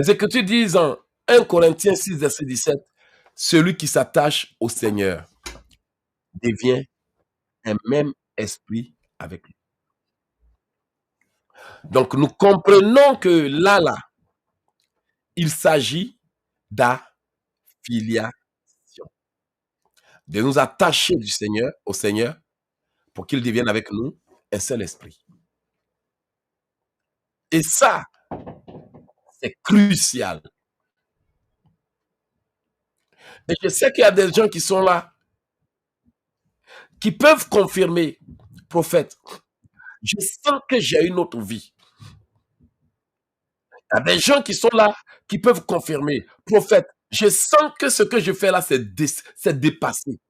Les Écritures disent en 1 Corinthiens 6, verset 17, celui qui s'attache au Seigneur devient un même esprit avec lui. Donc nous comprenons que là, il s'agit d'affiliation, de nous attacher au Seigneur, pour qu'il devienne avec nous un seul esprit. Et ça, c'est crucial. Et je sais qu'il y a des gens qui sont là, qui peuvent confirmer, prophète, je sens que j'ai une autre vie. Il y a des gens qui sont là, qui peuvent confirmer, prophète, je sens que ce que je fais là, c'est dépassé.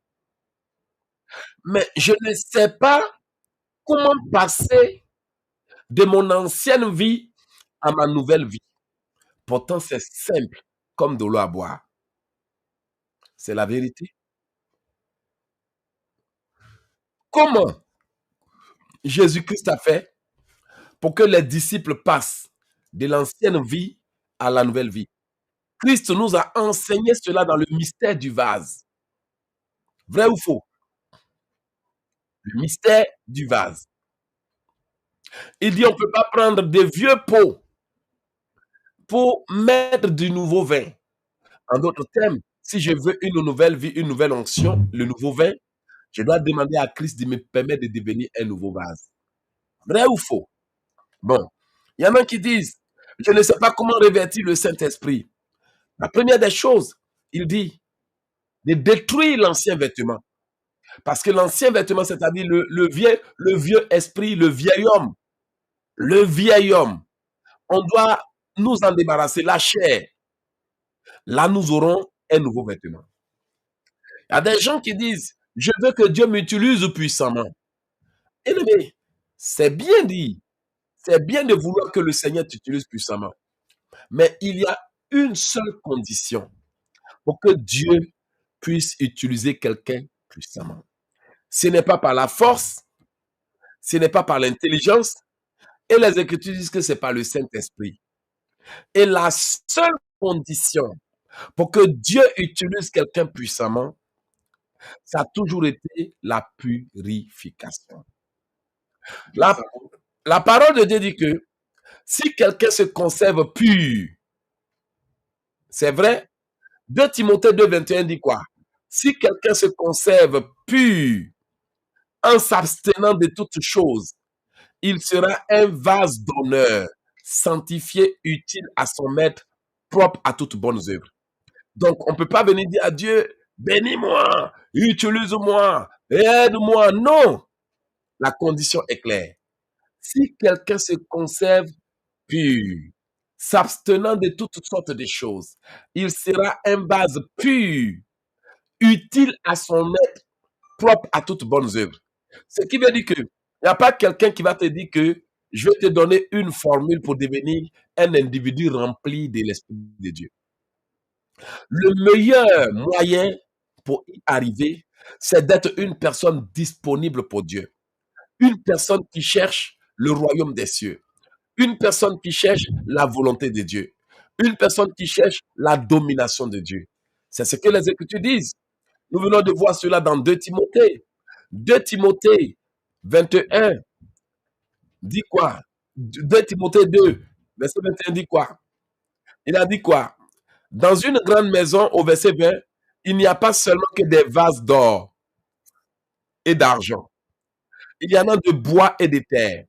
Mais je ne sais pas comment passer de mon ancienne vie à ma nouvelle vie. Pourtant, c'est simple, comme de l'eau à boire. C'est la vérité. Comment Jésus-Christ a fait pour que les disciples passent de l'ancienne vie à la nouvelle vie? Christ nous a enseigné cela dans le mystère du vase. Vrai ou faux? Le mystère du vase. Il dit on ne peut pas prendre des vieux pots pour mettre du nouveau vin. En d'autres termes, si je veux une nouvelle vie, une nouvelle onction, le nouveau vin, je dois demander à Christ de me permettre de devenir un nouveau vase. Vrai ou faux? Bon, il y en a qui disent, je ne sais pas comment revêtir le Saint-Esprit. La première des choses, il dit de détruire l'ancien vêtement. Parce que l'ancien vêtement, c'est-à-dire le vieux esprit, le vieil homme. Le vieil homme. On doit nous en débarrasser, la chair. Là, nous aurons un nouveau vêtement. Il y a des gens qui disent, je veux que Dieu m'utilise puissamment. Et c'est bien dit. C'est bien de vouloir que le Seigneur t'utilise puissamment. Mais il y a une seule condition pour que Dieu puisse utiliser quelqu'un puissamment. Ce n'est pas par la force, ce n'est pas par l'intelligence, et les Écritures disent que c'est par le Saint-Esprit. Et la seule condition pour que Dieu utilise quelqu'un puissamment, ça a toujours été la purification. La parole de Dieu dit que si quelqu'un se conserve pur, c'est vrai, 2 Timothée 2, 21 dit quoi? Si quelqu'un se conserve pur en s'abstenant de toutes choses, il sera un vase d'honneur, sanctifié, utile à son maître, propre à toutes bonnes œuvres. Donc, on ne peut pas venir dire à Dieu, bénis-moi, utilise-moi, aide-moi. Non, la condition est claire. Si quelqu'un se conserve pur, s'abstenant de toutes sortes de choses, il sera un vase pur, utile à son maître, propre à toutes bonnes œuvres. Ce qui veut dire que il n'y a pas quelqu'un qui va te dire que je vais te donner une formule pour devenir un individu rempli de l'Esprit de Dieu. Le meilleur moyen pour y arriver, c'est d'être une personne disponible pour Dieu. Une personne qui cherche le royaume des cieux. Une personne qui cherche la volonté de Dieu. Une personne qui cherche la domination de Dieu. C'est ce que les Écritures disent. Nous venons de voir cela dans 2 Timothée. 2 Timothée 21 dit quoi? 2 Timothée 2, verset 21 dit quoi? Il a dit quoi? Dans une grande maison, au verset 20, il n'y a pas seulement que des vases d'or et d'argent. Il y en a de bois et de terre.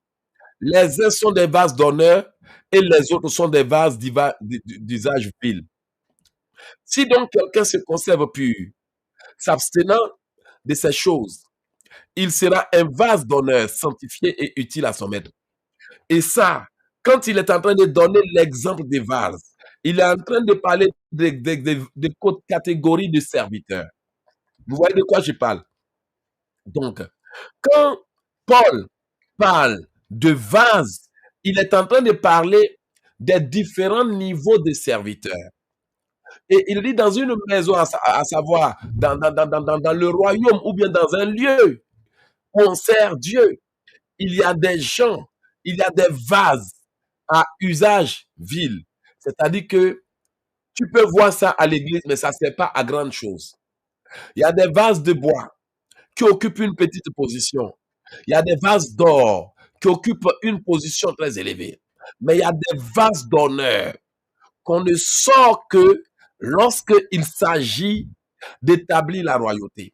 Les uns sont des vases d'honneur et les autres sont des vases d'usage vil. Si donc quelqu'un se conserve pur, s'abstenant de ces choses, il sera un vase d'honneur, sanctifié et utile à son maître. Et ça, quand il est en train de donner l'exemple des vases, il est en train de parler de catégories de serviteurs. Vous voyez de quoi je parle? Donc, quand Paul parle de vase, il est en train de parler des différents niveaux de serviteurs. Et il dit dans une maison, à savoir dans le royaume ou bien dans un lieu où on sert Dieu, il y a des gens, il y a des vases à usage vil. C'est-à-dire que tu peux voir ça à l'église, mais ça ne sert pas à grande chose. Il y a des vases de bois qui occupent une petite position. Il y a des vases d'or qui occupent une position très élevée. Mais il y a des vases d'honneur qu'on ne sort que lorsqu'il s'agit d'établir la royauté.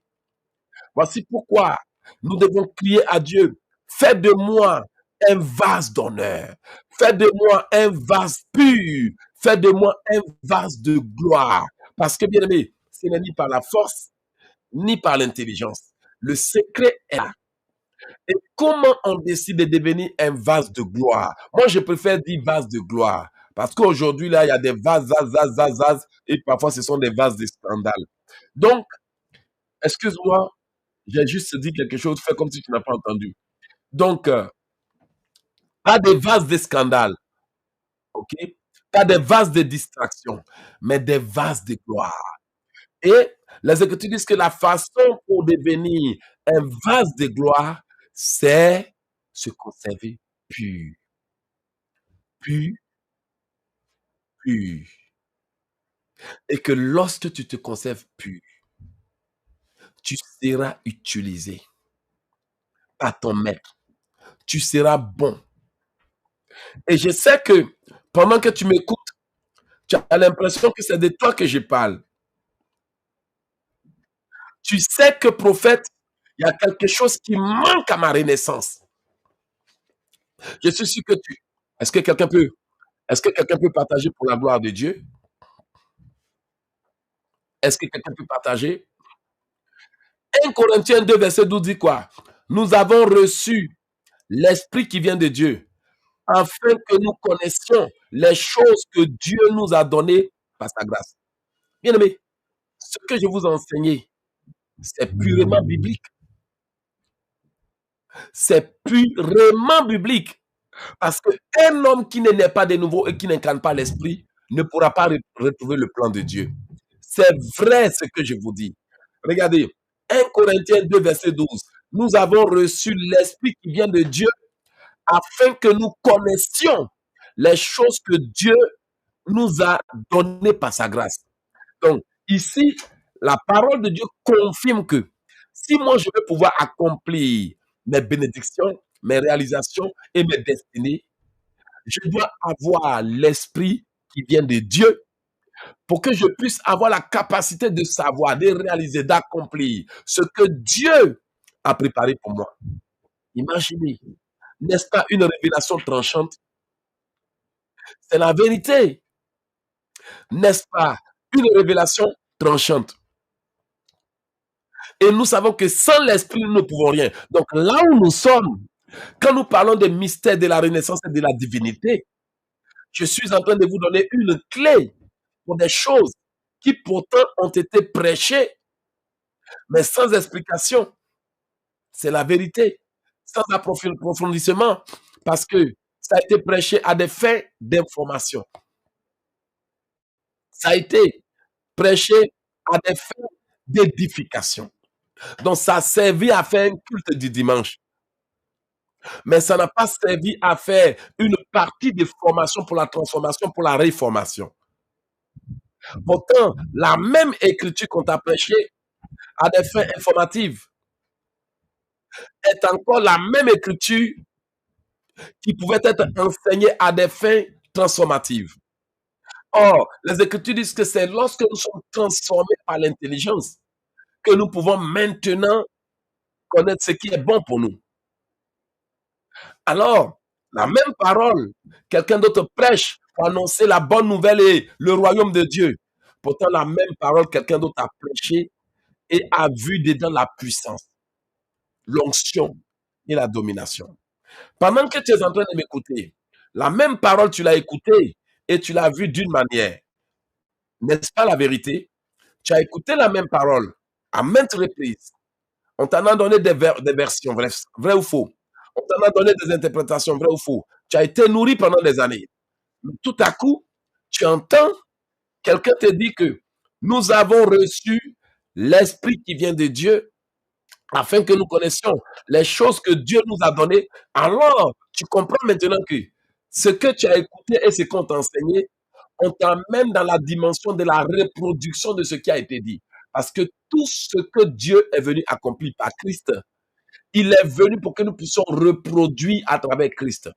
Voici pourquoi nous devons crier à Dieu, fais de moi un vase d'honneur, fais de moi un vase pur, fais de moi un vase de gloire. Parce que, bien aimé, ce n'est ni par la force, ni par l'intelligence. Le secret est là. Et comment on décide de devenir un vase de gloire? Moi, je préfère dire vase de gloire. Parce qu'aujourd'hui, là, il y a des vases, et parfois, ce sont des vases de scandale. Donc, excuse-moi, j'ai juste dit quelque chose, fais comme si tu n'as pas entendu. Donc, pas des vases de scandale, ok? Pas des vases de distraction, mais des vases de gloire. Et les Écritures disent que la façon pour devenir un vase de gloire, c'est se conserver pur, pur, pur. Et que lorsque tu te conserves pur, tu seras utilisé par ton maître. Tu seras bon. Et je sais que pendant que tu m'écoutes, tu as l'impression que c'est de toi que je parle. Tu sais que prophète, il y a quelque chose qui manque à ma renaissance. Je suis sûr que tu. Est-ce que quelqu'un peut, est-ce que quelqu'un peut partager pour la gloire de Dieu? Est-ce que quelqu'un peut partager? 1 Corinthiens 2, verset 12 dit quoi? Nous avons reçu l'Esprit qui vient de Dieu, afin que nous connaissions les choses que Dieu nous a données par sa grâce. Bien aimé, ce que je vous ai enseigné, c'est purement biblique. C'est purement biblique. Parce qu'un homme qui n'est pas de nouveau et qui n'incarne pas l'Esprit ne pourra pas retrouver le plan de Dieu. C'est vrai ce que je vous dis. Regardez, 1 Corinthiens 2, verset 12. Nous avons reçu l'Esprit qui vient de Dieu afin que nous connaissions les choses que Dieu nous a données par sa grâce. Donc, ici, la parole de Dieu confirme que si moi je veux pouvoir accomplir mes bénédictions, mes réalisations et mes destinées, je dois avoir l'esprit qui vient de Dieu pour que je puisse avoir la capacité de savoir, de réaliser, d'accomplir ce que Dieu a préparé pour moi. Imaginez, n'est-ce pas une révélation tranchante? C'est la vérité. N'est-ce pas une révélation tranchante? Et nous savons que sans l'esprit, nous ne pouvons rien. Donc là où nous sommes, quand nous parlons des mystères de la renaissance et de la divinité, je suis en train de vous donner une clé pour des choses qui pourtant ont été prêchées, mais sans explication. C'est la vérité, sans approfondissement, parce que ça a été prêché à des fins d'information. Ça a été prêché à des fins d'édification. Donc, ça a servi à faire un culte du dimanche. Mais ça n'a pas servi à faire une partie de formation pour la transformation, pour la réformation. Pourtant, la même écriture qu'on t'a prêchée à des fins informatives est encore la même écriture qui pouvait être enseignée à des fins transformatives. Or, les Écritures disent que c'est lorsque nous sommes transformés par l'intelligence que nous pouvons maintenant connaître ce qui est bon pour nous. Alors, la même parole, quelqu'un d'autre prêche pour annoncer la bonne nouvelle et le royaume de Dieu. Pourtant, la même parole, quelqu'un d'autre a prêché et a vu dedans la puissance, l'onction et la domination. Pendant que tu es en train de m'écouter, la même parole, tu l'as écoutée et tu l'as vue d'une manière. N'est-ce pas la vérité? Tu as écouté la même parole à maintes reprises. On t'en a donné des versions, vrai ou faux. On t'en a donné des interprétations, vrai ou faux. Tu as été nourri pendant des années. Mais tout à coup, tu entends quelqu'un te dire que nous avons reçu l'Esprit qui vient de Dieu afin que nous connaissions les choses que Dieu nous a données. Alors, tu comprends maintenant que ce que tu as écouté et ce qu'on t'a enseigné on t'amène dans la dimension de la reproduction de ce qui a été dit. Parce que tout ce que Dieu est venu accomplir par Christ, il est venu pour que nous puissions reproduire à travers Christ.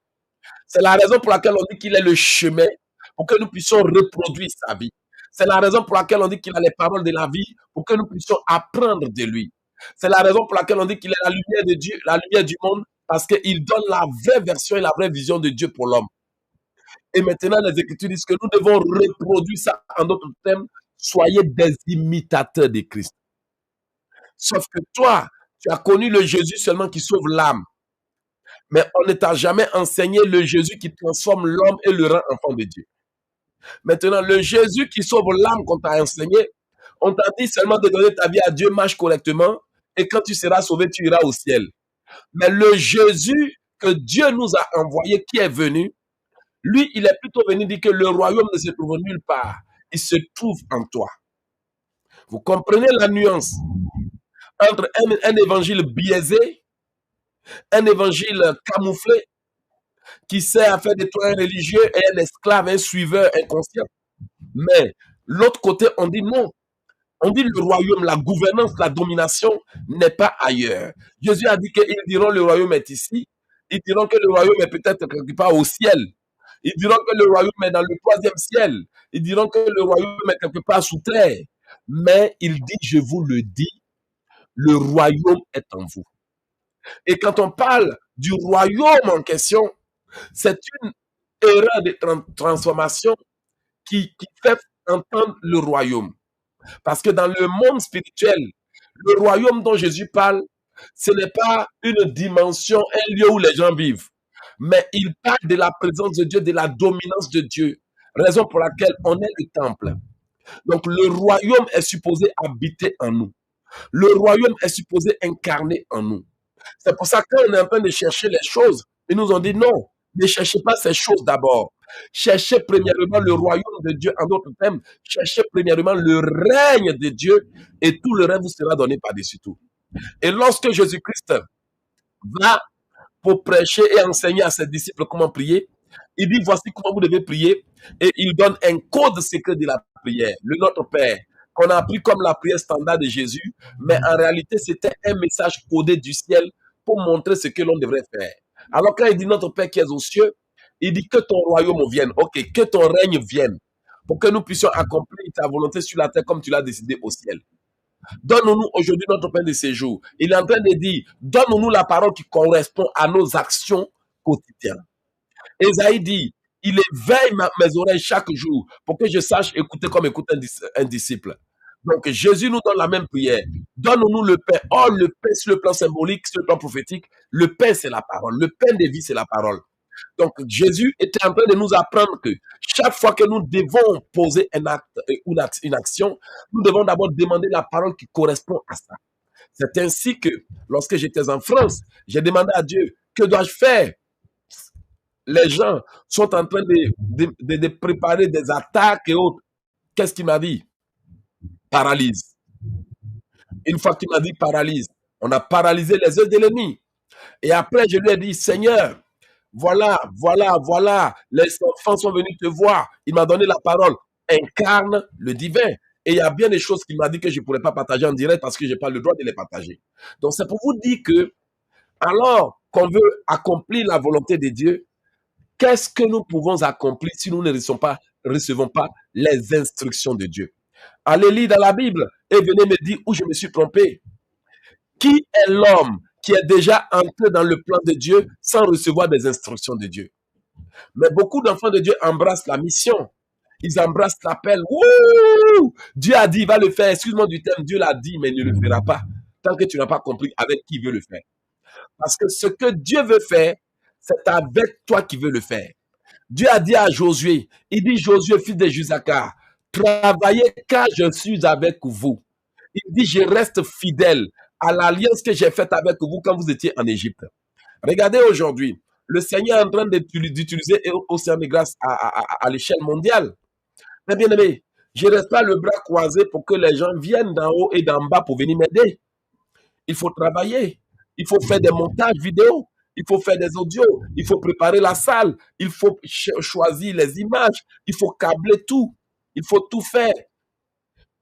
C'est la raison pour laquelle on dit qu'il est le chemin, pour que nous puissions reproduire sa vie. C'est la raison pour laquelle on dit qu'il a les paroles de la vie, pour que nous puissions apprendre de lui. C'est la raison pour laquelle on dit qu'il est la lumière de Dieu, la lumière du monde, parce qu'il donne la vraie version et la vraie vision de Dieu pour l'homme. Et maintenant, les Écritures disent que nous devons reproduire ça en d'autres termes. Soyez des imitateurs de Christ. Sauf que toi, tu as connu le Jésus seulement qui sauve l'âme. Mais on ne t'a jamais enseigné le Jésus qui transforme l'homme et le rend enfant de Dieu. Maintenant, le Jésus qui sauve l'âme qu'on t'a enseigné, on t'a dit seulement de donner ta vie à Dieu, marche correctement, et quand tu seras sauvé, tu iras au ciel. Mais le Jésus que Dieu nous a envoyé, qui est venu, lui, il est plutôt venu dire que le royaume ne se trouve nulle part. Il se trouve en toi. Vous comprenez la nuance entre un évangile biaisé, un évangile camouflé, qui sert à faire de toi un religieux et un esclave, un suiveur inconscient. Mais l'autre côté, on dit non. On dit le royaume, la gouvernance, la domination n'est pas ailleurs. Jésus a dit qu'ils diront le royaume est ici. Ils diront que le royaume est peut-être quelque part au ciel. Ils diront que le royaume est dans le 3e ciel. Ils diront que le royaume est quelque part sous terre. Mais il dit, je vous le dis, le royaume est en vous. Et quand on parle du royaume en question, c'est une erreur de transformation qui fait entendre le royaume. Parce que dans le monde spirituel, le royaume dont Jésus parle, ce n'est pas une dimension, un lieu où les gens vivent. Mais il parle de la présence de Dieu, de la dominance de Dieu. Raison pour laquelle on est le temple. Donc le royaume est supposé habiter en nous. Le royaume est supposé incarner en nous. C'est pour ça que quand on est en train de chercher les choses, ils nous ont dit non, ne cherchez pas ces choses d'abord. Cherchez premièrement le royaume de Dieu. En d'autres termes, cherchez premièrement le règne de Dieu et tout le reste vous sera donné par-dessus tout. Et lorsque Jésus-Christ va pour prêcher et enseigner à ses disciples comment prier, il dit voici comment vous devez prier et il donne un code secret de la prière, le Notre Père, qu'on a appris comme la prière standard de Jésus, mais en réalité c'était un message codé du ciel pour montrer ce que l'on devrait faire. Alors quand il dit Notre Père qui est aux cieux, il dit que ton royaume vienne, ok, que ton règne vienne, pour que nous puissions accomplir ta volonté sur la terre comme tu l'as décidé au ciel. Donne-nous aujourd'hui notre pain de séjour. Il est en train de dire, donne-nous la parole qui correspond à nos actions quotidiennes. Ésaïe dit, il éveille mes oreilles chaque jour pour que je sache écouter comme écoute un disciple. Donc Jésus nous donne la même prière. Donne-nous le pain. Oh, le pain sur le plan symbolique, sur le plan prophétique, le pain c'est la parole. Le pain de vie c'est la parole. Donc Jésus était en train de nous apprendre que chaque fois que nous devons poser un acte, une action, nous devons d'abord demander la parole qui correspond à ça. C'est ainsi que lorsque j'étais en France, j'ai demandé à Dieu, que dois-je faire? Les gens sont en train de préparer des attaques et autres. Qu'est-ce qu'il m'a dit? Paralyse. Une fois qu'il m'a dit paralyse, on a paralysé les œuvres de l'ennemi. Et après, je lui ai dit, Seigneur, voilà, les enfants sont venus te voir. Il m'a donné la parole. Incarne le divin. Et il y a bien des choses qu'il m'a dit que je ne pourrais pas partager en direct parce que je n'ai pas le droit de les partager. Donc, c'est pour vous dire que, alors qu'on veut accomplir la volonté de Dieu, qu'est-ce que nous pouvons accomplir si nous ne recevons pas les instructions de Dieu? Allez lire dans la Bible et venez me dire où je me suis trompé. Qui est l'homme qui est déjà entré dans le plan de Dieu sans recevoir des instructions de Dieu? Mais beaucoup d'enfants de Dieu embrassent la mission. Ils embrassent l'appel. Wouh! Dieu a dit, il va le faire. Excuse-moi du terme, Dieu l'a dit, mais il ne le fera pas. Tant que tu n'as pas compris avec qui il veut le faire. Parce que ce que Dieu veut faire, c'est avec toi qui veut le faire. Dieu a dit à Josué, il dit, Josué, fils de Jusaka, travaillez car je suis avec vous. Il dit, je reste fidèle à l'alliance que j'ai faite avec vous quand vous étiez en Égypte. Regardez aujourd'hui, le Seigneur est en train d'utiliser Océan de Grâce à l'échelle mondiale. Mais bien aimé, je ne reste pas le bras croisé pour que les gens viennent d'en haut et d'en bas pour venir m'aider. Il faut travailler. Il faut faire des montages vidéo. il faut faire des audios, il faut préparer la salle, il faut choisir les images, il faut câbler tout, il faut tout faire.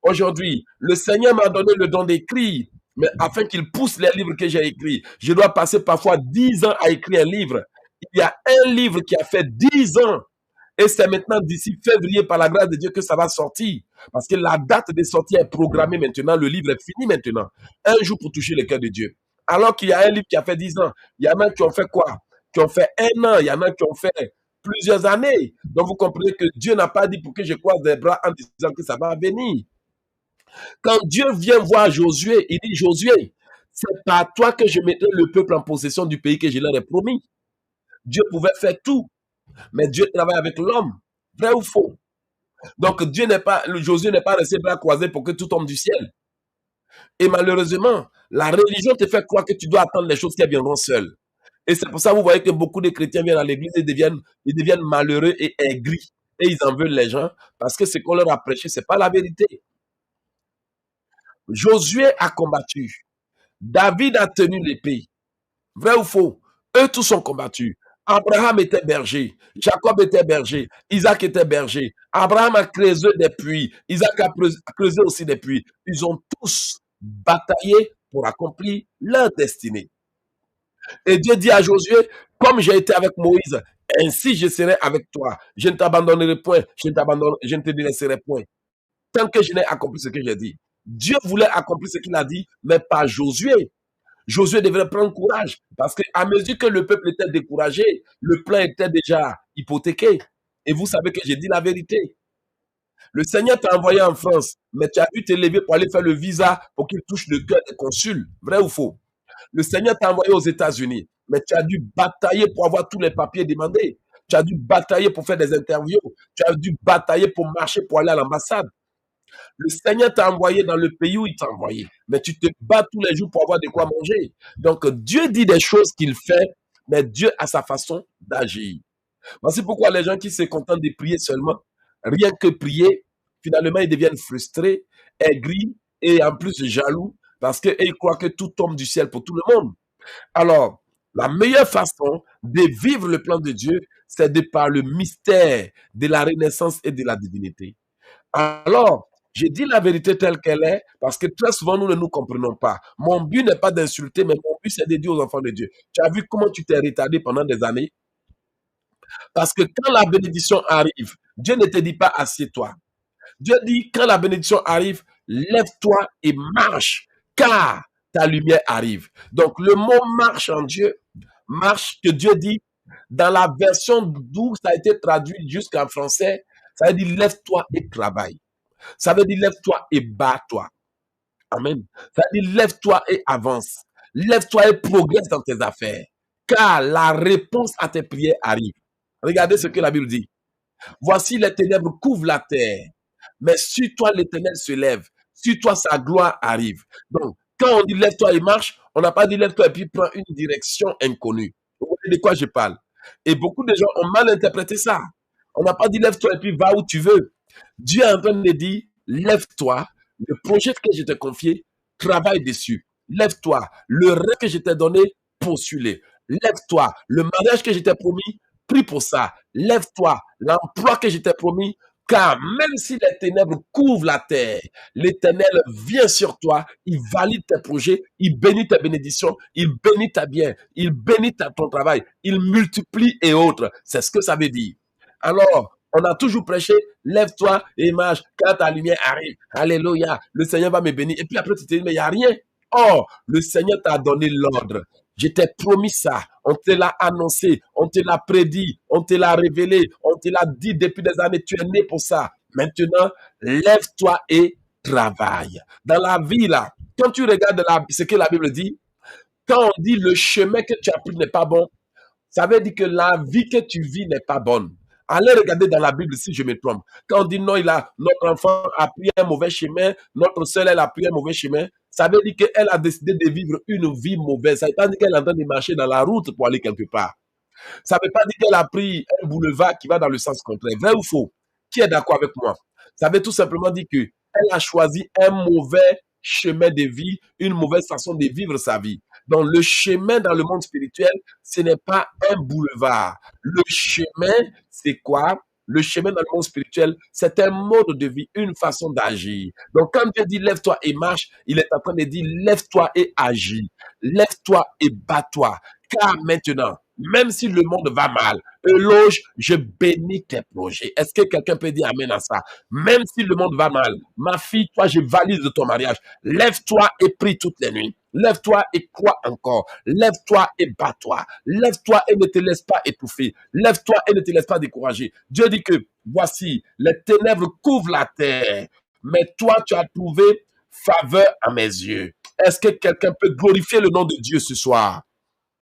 Aujourd'hui, le Seigneur m'a donné le don d'écrire, mais afin qu'il pousse les livres que j'ai écrits, je dois passer parfois 10 ans à écrire un livre. Il y a un livre qui a fait 10 ans. Et c'est maintenant d'ici février, par la grâce de Dieu, que ça va sortir. Parce que la date de sortie est programmée maintenant. Le livre est fini maintenant. Un jour pour toucher le cœur de Dieu. Alors qu'il y a un livre qui a fait 10 ans. Il y en a qui ont fait quoi? Qui ont fait 1 an. Il y en a qui ont fait plusieurs années. Donc vous comprenez que Dieu n'a pas dit pour que je croise les bras en disant que ça va venir. Quand Dieu vient voir Josué, il dit, Josué, c'est par toi que je mettrai le peuple en possession du pays que je leur ai promis. Dieu pouvait faire tout, mais Dieu travaille avec l'homme. Vrai ou faux? Donc Dieu n'est pas, Josué n'est pas resté bras croisés pour que tout tombe du ciel. Et malheureusement, la religion te fait croire que tu dois attendre les choses qui viendront seules. Et c'est pour ça que vous voyez que beaucoup de chrétiens viennent à l'église et ils deviennent malheureux et aigris. Et ils en veulent les gens parce que ce qu'on leur a prêché, ce n'est pas la vérité. Josué a combattu. David a tenu l'épée. Vrai ou faux? Eux tous ont combattu. Abraham était berger, Jacob était berger, Isaac était berger. Abraham a creusé des puits, Isaac a creusé aussi des puits. Ils ont tous bataillé pour accomplir leur destinée. Et Dieu dit à Josué, comme j'ai été avec Moïse, ainsi je serai avec toi. Je ne t'abandonnerai point, je ne te délaisserai point. Tant que je n'ai accompli ce que j'ai dit. Dieu voulait accomplir ce qu'il a dit, mais pas Josué. Josué devrait prendre courage parce qu'à mesure que le peuple était découragé, le plan était déjà hypothéqué. Et vous savez que j'ai dit la vérité. Le Seigneur t'a envoyé en France, mais tu as dû t'élever pour aller faire le visa pour qu'il touche le cœur des consuls. Vrai ou faux? Le Seigneur t'a envoyé aux États-Unis, mais tu as dû batailler pour avoir tous les papiers demandés. Tu as dû batailler pour faire des interviews. Tu as dû batailler pour marcher pour aller à l'ambassade. Le Seigneur t'a envoyé dans le pays où il t'a envoyé. Mais tu te bats tous les jours pour avoir de quoi manger. Donc, Dieu dit des choses qu'il fait, mais Dieu a sa façon d'agir. Voici pourquoi les gens qui se contentent de prier seulement, rien que prier, finalement, ils deviennent frustrés, aigris et en plus jaloux parce qu'ils croient que tout tombe du ciel pour tout le monde. Alors, la meilleure façon de vivre le plan de Dieu, c'est de par le mystère de la renaissance et de la divinité. Alors, j'ai dit la vérité telle qu'elle est parce que très souvent, nous ne nous comprenons pas. Mon but n'est pas d'insulter, mais mon but, c'est de dire aux enfants de Dieu. Tu as vu comment tu t'es retardé pendant des années? Parce que quand la bénédiction arrive, Dieu ne te dit pas assieds-toi. Dieu dit, quand la bénédiction arrive, lève-toi et marche, car ta lumière arrive. Donc, le mot marche en Dieu, marche que Dieu dit, dans la version d'où ça a été traduit jusqu'en français, ça veut dire lève-toi et travaille. Ça veut dire lève-toi et bats-toi. Amen. Ça veut dire lève-toi et avance. Lève-toi et progresse dans tes affaires. Car la réponse à tes prières arrive. Regardez ce que la Bible dit. Voici les ténèbres couvrent la terre. Mais sur toi l'Éternel se lève. Sur toi sa gloire arrive. Donc, quand on dit lève-toi et marche, on n'a pas dit lève-toi et puis prends une direction inconnue. Vous voyez de quoi je parle? Et beaucoup de gens ont mal interprété ça. On n'a pas dit lève-toi et puis va où tu veux. Dieu est en train de dire, lève-toi, le projet que je t'ai confié, travaille dessus. Lève-toi, le rêve que je t'ai donné, poursuis-le. Lève-toi, le mariage que je t'ai promis, prie pour ça. Lève-toi, l'emploi que je t'ai promis, car même si les ténèbres couvrent la terre, l'Éternel vient sur toi, il valide tes projets, il bénit tes bénédictions, il bénit ta bien, il bénit ton travail, il multiplie et autres. C'est ce que ça veut dire. Alors, on a toujours prêché, lève-toi et marche, quand ta lumière arrive. Alléluia, le Seigneur va me bénir. Et puis après, tu te dis, mais il n'y a rien. Oh, le Seigneur t'a donné l'ordre. Je t'ai promis ça. On te l'a annoncé, on te l'a prédit, on te l'a révélé, on te l'a dit depuis des années. Tu es né pour ça. Maintenant, lève-toi et travaille. Dans la vie, là, quand tu regardes ce que la Bible dit, quand on dit le chemin que tu as pris n'est pas bon, ça veut dire que la vie que tu vis n'est pas bonne. Allez regarder dans la Bible si je me trompe. Quand on dit non, notre enfant a pris un mauvais chemin, notre sœur, elle a pris un mauvais chemin, ça veut dire qu'elle a décidé de vivre une vie mauvaise. Ça ne veut pas dire qu'elle est en train de marcher dans la route pour aller quelque part. Ça ne veut pas dire qu'elle a pris un boulevard qui va dans le sens contraire. Vrai ou faux? Qui est d'accord avec moi? Ça veut tout simplement dire qu'elle a choisi un mauvais chemin de vie, une mauvaise façon de vivre sa vie. Donc, le chemin dans le monde spirituel, ce n'est pas un boulevard. Le chemin, c'est quoi? Le chemin dans le monde spirituel, c'est un mode de vie, une façon d'agir. Donc, quand Dieu dit lève-toi et marche, il est en train de dire lève-toi et agis. Lève-toi et bats-toi. Car maintenant, même si le monde va mal, éloge, je bénis tes projets. Est-ce que quelqu'un peut dire amen à ça? Même si le monde va mal, ma fille, toi, je valide ton mariage. Lève-toi et prie toutes les nuits. Lève-toi et crois encore. Lève-toi et bats-toi. Lève-toi et ne te laisse pas étouffer. Lève-toi et ne te laisse pas décourager. Dieu dit que, voici, les ténèbres couvrent la terre, mais toi, tu as trouvé faveur à mes yeux. Est-ce que quelqu'un peut glorifier le nom de Dieu ce soir?